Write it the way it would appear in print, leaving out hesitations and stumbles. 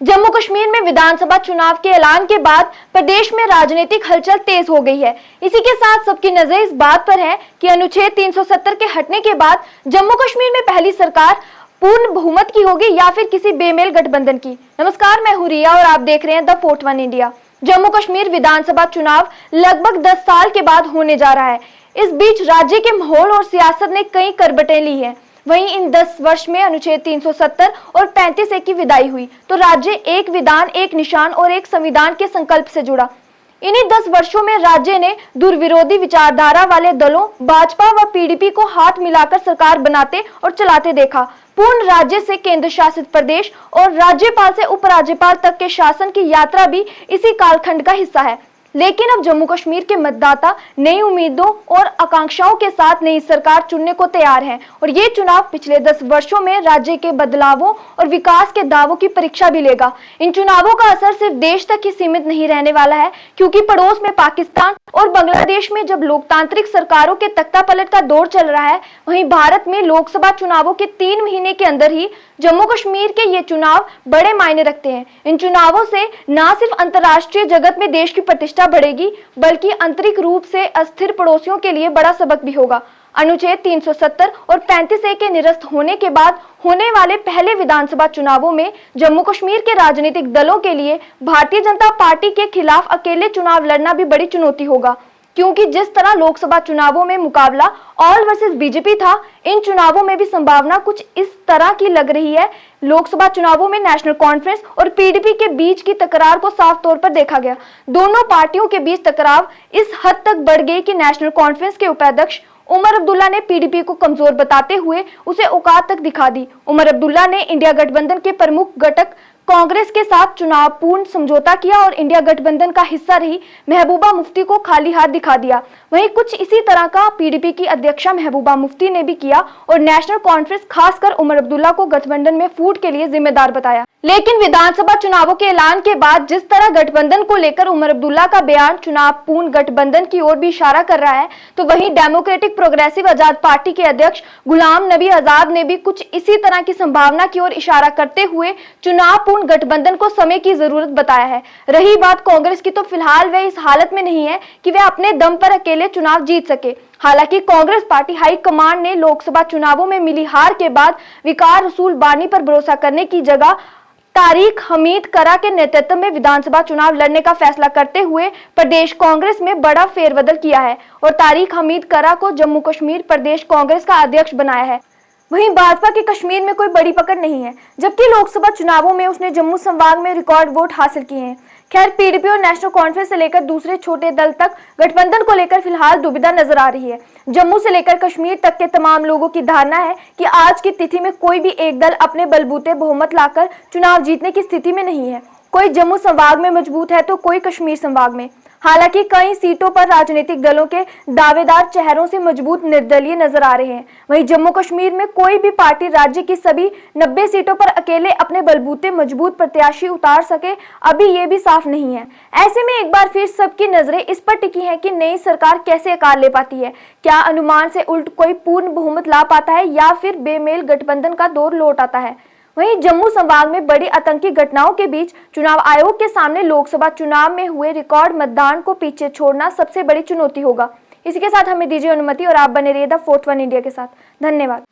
जम्मू कश्मीर में विधानसभा चुनाव के ऐलान के बाद प्रदेश में राजनीतिक हलचल तेज हो गई है। इसी के साथ सबकी नजर इस बात पर है कि अनुच्छेद 370 के हटने के बाद जम्मू कश्मीर में पहली सरकार पूर्ण बहुमत की होगी या फिर किसी बेमेल गठबंधन की। नमस्कार, मैं हूं रिया और आप देख रहे हैं the fort one India. Jammu Kashmir विधानसभा चुनाव लगभग 10 साल के बाद होने जा रहा है। इस बीच राज्य के माहौल और सियासत ने कई करवटें ली है। वहीं इन 10 वर्ष में अनुच्छेद 370 और 35A की विदाई हुई तो राज्य एक विधान, एक निशान और एक संविधान के संकल्प से जुड़ा। इन्हीं 10 वर्षों में राज्य ने दुर्विरोधी विचारधारा वाले दलों भाजपा व पीडीपी को हाथ मिलाकर सरकार बनाते और चलाते देखा। पूर्ण राज्य से केंद्र शासित प्रदेश और राज्यपाल से उपराज्यपाल तक के शासन की यात्रा भी इसी कालखंड का हिस्सा है। लेकिन अब जम्मू कश्मीर के मतदाता नई उम्मीदों और आकांक्षाओं के साथ नई सरकार चुनने को तैयार हैं और ये चुनाव पिछले 10 वर्षों में राज्य के बदलावों और विकास के दावों की परीक्षा भी लेगा। इन चुनावों का असर सिर्फ देश तक ही सीमित नहीं रहने वाला है, क्योंकि पड़ोस में पाकिस्तान और बांग्लादेश में जब लोकतांत्रिक सरकारों के तख्तापलट का दौर चल रहा है, वहीं भारत में लोकसभा चुनावों के 3 महीने के अंदर ही जम्मू कश्मीर के ये चुनाव बड़े मायने रखते हैं। इन चुनावों से न सिर्फ अंतर्राष्ट्रीय जगत में देश की प्रतिष्ठा बढ़ेगी, बल्कि आंतरिक रूप से अस्थिर पड़ोसियों के लिए बड़ा सबक भी होगा। अनुच्छेद 370 और 35A के निरस्त होने के बाद होने वाले पहले विधानसभा चुनावों में जम्मू कश्मीर के राजनीतिक दलों के लिए भारतीय जनता पार्टी के खिलाफ अकेले चुनाव लड़ना भी बड़ी चुनौती होगा, क्योंकि जिस तरह लोकसभा चुनावों में मुकाबला ऑल वर्सेस बीजेपी था, इन चुनावों में भी संभावना कुछ इस तरह की लग रही है। लोकसभा चुनावों में नेशनल कॉन्फ्रेंस और पीडीपी के बीच की तकरार को साफ तौर पर देखा गया। दोनों पार्टियों के बीच टकराव इस हद तक बढ़ गई कि नेशनल कॉन्फ्रेंस के उपाध्यक्ष उमर अब्दुल्ला ने पीडीपी को कमजोर बताते हुए उसे औकात तक दिखा दी। उमर अब्दुल्ला ने इंडिया गठबंधन के प्रमुख घटक कांग्रेस के साथ चुनाव पूर्ण समझौता किया और इंडिया गठबंधन का हिस्सा रही महबूबा मुफ्ती को खाली हाथ दिखा दिया। वहीं कुछ इसी तरह का पीडीपी की अध्यक्षा महबूबा मुफ्ती ने भी किया और नेशनल कॉन्फ्रेंस खासकर उमर अब्दुल्ला को गठबंधन में फूट के लिए जिम्मेदार बताया। लेकिन विधानसभा चुनावों के ऐलान के बाद जिस तरह गठबंधन को लेकर उमर अब्दुल्ला का बयान चुनाव पूर्ण गठबंधन की ओर भी इशारा कर रहा है, तो वहीं डेमोक्रेटिक प्रोग्रेसिव आजाद पार्टी के अध्यक्ष गुलाम नबी आजाद ने भी कुछ इसी तरह की संभावना की ओर इशारा करते हुए चुनाव पूर्ण गठबंधन को समय की जरूरत बताया है। रही बात कांग्रेस की, तो फिलहाल वह इस हालत में नहीं है कि वह अपने दम पर अकेले चुनाव जीत सके। हालांकि कांग्रेस पार्टी हाईकमान ने लोकसभा चुनावों में मिली हार के बाद विकार रसूल बानी पर भरोसा करने की जगह तारिक हमीद करा के नेतृत्व में विधानसभा चुनाव लड़ने का फैसला करते हुए प्रदेश कांग्रेस में बड़ा फेरबदल किया है और तारिक हमीद करा को जम्मू कश्मीर प्रदेश कांग्रेस का अध्यक्ष बनाया है। वहीं भाजपा की कश्मीर में कोई बड़ी पकड़ नहीं है, जबकि लोकसभा चुनावों में उसने जम्मू संभाग में रिकॉर्ड वोट हासिल किए हैं। खैर, पीडीपी और नेशनल कॉन्फ्रेंस से लेकर दूसरे छोटे दल तक गठबंधन को लेकर फिलहाल दुविधा नजर आ रही है। जम्मू से लेकर कश्मीर तक के तमाम लोगों की धारणा है कि आज की तिथि में कोई भी एक दल अपने बलबूते बहुमत लाकर चुनाव जीतने की स्थिति में नहीं है। कोई जम्मू संभाग में मजबूत है तो कोई कश्मीर संभाग में। हालांकि कई सीटों पर राजनीतिक दलों के दावेदार चेहरों से मजबूत निर्दलीय नजर आ रहे हैं। वहीं जम्मू कश्मीर में कोई भी पार्टी राज्य की सभी 90 सीटों पर अकेले अपने बलबूते मजबूत प्रत्याशी उतार सके, अभी ये भी साफ नहीं है। ऐसे में एक बार फिर सबकी नजरें इस पर टिकी हैं कि नई सरकार कैसे आकार ले पाती है। क्या अनुमान से उल्ट कोई पूर्ण बहुमत ला पाता है या फिर बेमेल गठबंधन का दौर लौट आता है। वहीं जम्मू संभाग में बड़ी आतंकी घटनाओं के बीच चुनाव आयोग के सामने लोकसभा चुनाव में हुए रिकॉर्ड मतदान को पीछे छोड़ना सबसे बड़ी चुनौती होगा। इसी के साथ हमें दीजिए अनुमति और आप बने रहिए द फोर्ट वन इंडिया के साथ। धन्यवाद।